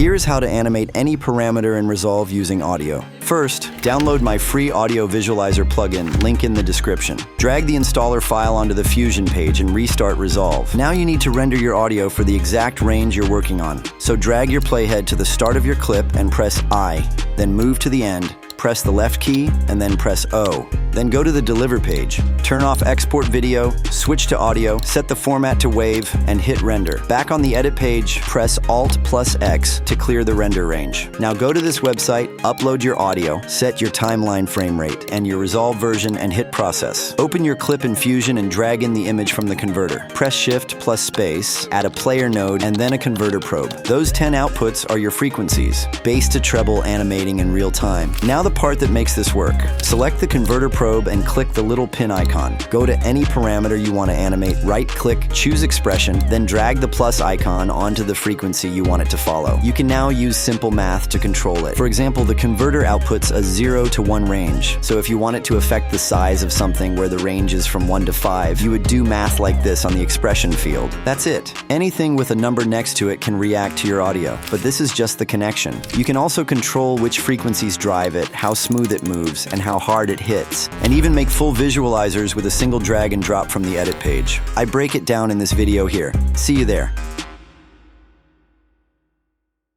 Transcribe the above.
Here's how to animate any parameter in Resolve using audio. First, download my free audio visualizer plugin, link in the description. Drag the installer file onto the Fusion page and restart Resolve. Now you need to render your audio for the exact range you're working on. So drag your playhead to the start of your clip and press I, then move to the end, press the left key, and then press O. Then go to the Deliver page. Turn off Export Video, switch to Audio, set the format to Wave, and hit Render. Back on the Edit page, press Alt+X to clear the render range. Now go to this website, upload your audio, set your timeline frame rate and your Resolve version, and hit Process. Open your clip in Fusion and drag in the image from the converter. Press Shift+Space, add a player node, and then a converter probe. Those 10 outputs are your frequencies, bass to treble animating in real time. Now the part that makes this work. Select the converter probe and click the little pin icon. Go to any parameter you want to animate, right-click, choose expression, then drag the plus icon onto the frequency you want it to follow. You can now use simple math to control it. For example, the converter outputs a 0 to 1 range. So if you want it to affect the size of something where the range is from 1 to 5, you would do math like this on the expression field. That's it. Anything with a number next to it can react to your audio, but this is just the connection. You can also control which frequencies drive it, how smooth it moves, and how hard it hits, and even make full visualizers with a single drag and drop from the Edit page. I break it down in this video here. See you there.